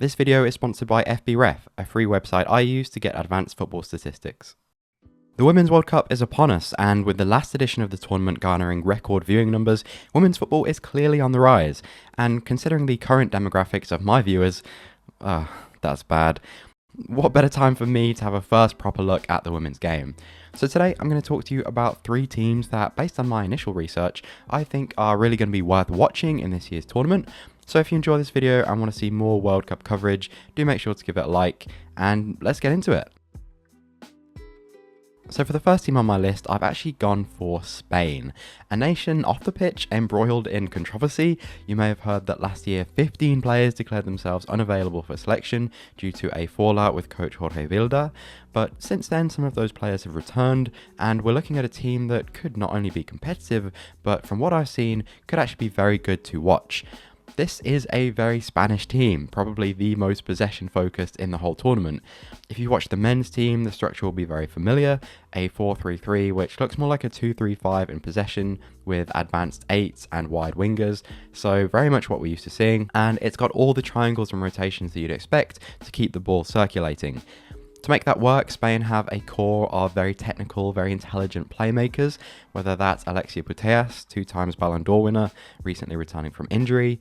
This video is sponsored by FBref, a free website I use to get advanced football statistics. The Women's World Cup is upon us, and with the last edition of the tournament garnering record viewing numbers, women's football is clearly on the rise. And considering the current demographics of my viewers, that's bad. What better time for me to have a first proper look at the women's game? So today I'm going to talk to you about 3 teams that, based on my initial research, I think are really going to be worth watching in this year's tournament. So if you enjoy this video and want to see more World Cup coverage, do make sure to give it a like, and let's get into it. So for the first team on my list, I've actually gone for Spain, a nation off the pitch embroiled in controversy. You may have heard that last year 15 players declared themselves unavailable for selection due to a fallout with coach Jorge Vilda, but since then some of those players have returned, and we're looking at a team that could not only be competitive, but from what I've seen, could actually be very good to watch. This is a very Spanish team, probably the most possession focused in the whole tournament. If you watch the men's team, the structure will be very familiar, a 4-3-3 which looks more like a 2-3-5 in possession with advanced 8s and wide wingers, so very much what we're used to seeing, and it's got all the triangles and rotations that you'd expect to keep the ball circulating. To make that work, Spain have a core of very technical, very intelligent playmakers, whether that's Alexia Putellas, 2 times Ballon d'Or winner, recently returning from injury,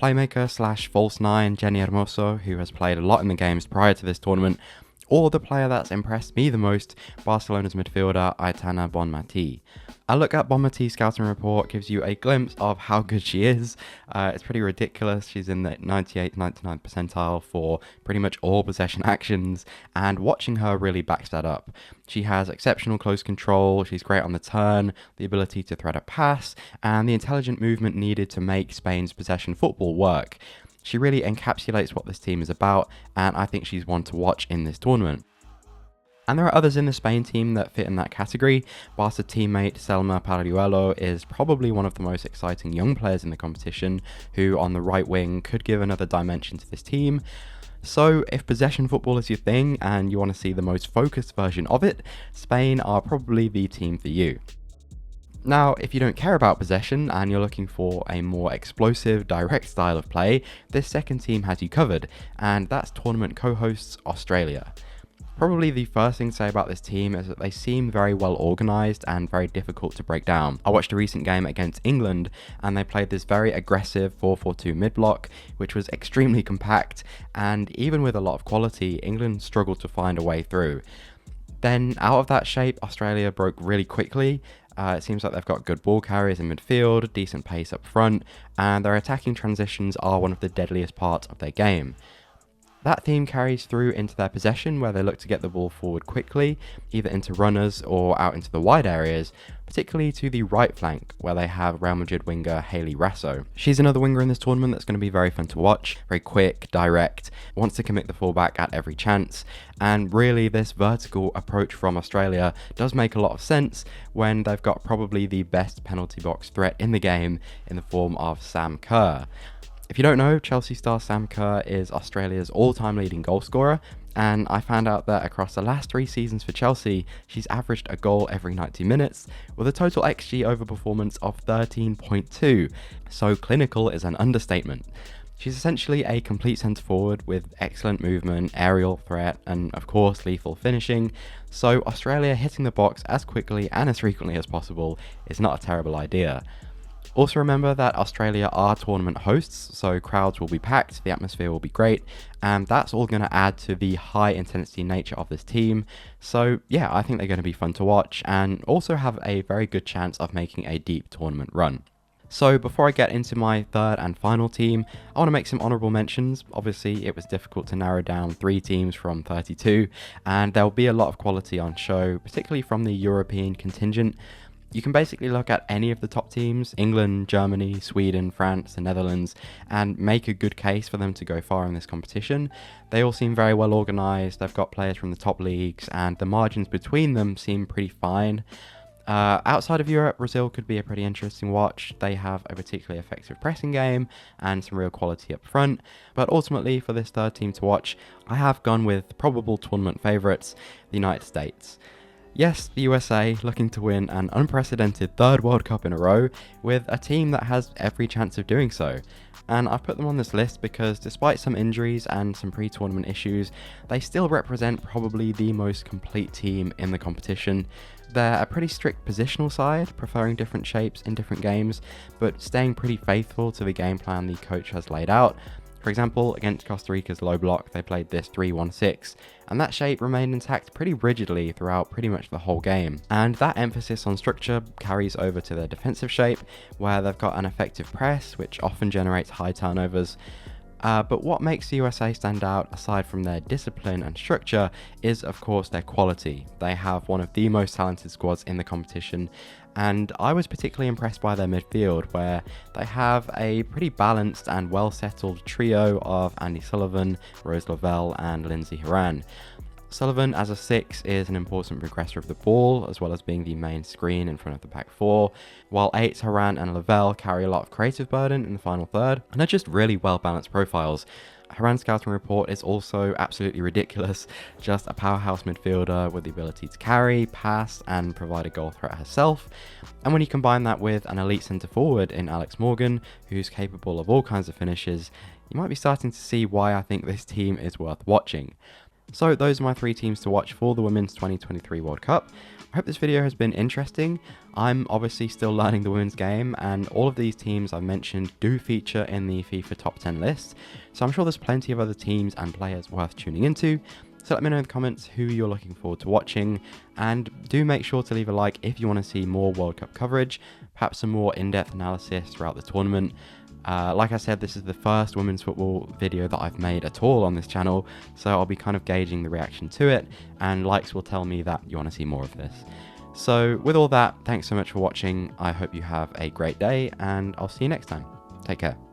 playmaker / false 9 Jenny Hermoso, who has played a lot in the games prior to this tournament, or the player that's impressed me the most, Barcelona's midfielder Aitana Bonmatí. A look at Bonmatí's scouting report gives you a glimpse of how good she is. It's pretty ridiculous. She's in the 98th, 99th percentile for pretty much all possession actions, and watching her really backs that up. She has exceptional close control, she's great on the turn, the ability to thread a pass, and the intelligent movement needed to make Spain's possession football work. She really encapsulates what this team is about, and I think she's one to watch in this tournament. And there are others in the Spain team that fit in that category. Barca teammate Selma Paralluelo is probably one of the most exciting young players in the competition, who on the right wing could give another dimension to this team. So if possession football is your thing and you want to see the most focused version of it, Spain are probably the team for you. Now, if you don't care about possession and you're looking for a more explosive, direct style of play, this second team has you covered, and that's tournament co-hosts Australia. Probably the first thing to say about this team is that they seem very well organised and very difficult to break down. I watched a recent game against England and they played this very aggressive 4-4-2 mid-block, which was extremely compact, and even with a lot of quality, England struggled to find a way through. Then out of that shape, Australia broke really quickly. It seems like they've got good ball carriers in midfield, decent pace up front, and their attacking transitions are one of the deadliest parts of their game. That theme carries through into their possession, where they look to get the ball forward quickly, either into runners or out into the wide areas, particularly to the right flank, where they have Real Madrid winger Hayley Raso. She's another winger in this tournament that's going to be very fun to watch, very quick, direct, wants to commit the fullback at every chance, and really this vertical approach from Australia does make a lot of sense when they've got probably the best penalty box threat in the game in the form of Sam Kerr. If you don't know, Chelsea star Sam Kerr is Australia's all-time leading goal scorer, and I found out that across the last 3 seasons for Chelsea, she's averaged a goal every 90 minutes, with a total XG over performance of 13.2, so clinical is an understatement. She's essentially a complete centre-forward with excellent movement, aerial threat, and of course lethal finishing, so Australia hitting the box as quickly and as frequently as possible is not a terrible idea. Also remember that Australia are tournament hosts, so crowds will be packed, the atmosphere will be great, and that's all going to add to the high intensity nature of this team. So yeah, I think they're going to be fun to watch and also have a very good chance of making a deep tournament run. So before I get into my third and final team, I want to make some honourable mentions. Obviously it was difficult to narrow down 3 teams from 32, and there'll be a lot of quality on show, particularly from the European contingent. You can basically look at any of the top teams, England, Germany, Sweden, France, the Netherlands, and make a good case for them to go far in this competition. They all seem very well organised, they've got players from the top leagues, and the margins between them seem pretty fine. Outside of Europe, Brazil could be a pretty interesting watch. They have a particularly effective pressing game and some real quality up front, but ultimately for this third team to watch, I have gone with probable tournament favourites, the United States. Yes, the USA looking to win an unprecedented third World Cup in a row with a team that has every chance of doing so. And I've put them on this list because despite some injuries and some pre-tournament issues, they still represent probably the most complete team in the competition. They're a pretty strict positional side, preferring different shapes in different games, but staying pretty faithful to the game plan the coach has laid out. For example, against Costa Rica's low block, they played this 3-1-6, and that shape remained intact pretty rigidly throughout pretty much the whole game. And that emphasis on structure carries over to their defensive shape, where they've got an effective press, which often generates high turnovers. But what makes the USA stand out, aside from their discipline and structure, is of course their quality. They have one of the most talented squads in the competition, and I was particularly impressed by their midfield, where they have a pretty balanced and well-settled trio of Andy Sullivan, Rose Lavelle, and Lindsay Horan. Sullivan as a 6 is an important progressor of the ball, as well as being the main screen in front of the back 4, while 8s Horan and Lavelle carry a lot of creative burden in the final third, and they're just really well-balanced profiles. Horan's scouting report is also absolutely ridiculous, just a powerhouse midfielder with the ability to carry, pass, and provide a goal threat herself. And when you combine that with an elite centre forward in Alex Morgan, who's capable of all kinds of finishes, you might be starting to see why I think this team is worth watching. So those are my 3 teams to watch for the Women's 2023 World Cup. I hope this video has been interesting. I'm obviously still learning the women's game, and all of these teams I've mentioned do feature in the FIFA Top 10 list, so I'm sure there's plenty of other teams and players worth tuning into. So let me know in the comments who you're looking forward to watching, and do make sure to leave a like if you want to see more World Cup coverage, perhaps some more in-depth analysis throughout the tournament. Like I said, this is the first women's football video that I've made at all on this channel, so I'll be kind of gauging the reaction to it, and likes will tell me that you want to see more of this. So with all that, thanks so much for watching. I hope you have a great day, and I'll see you next time. Take care.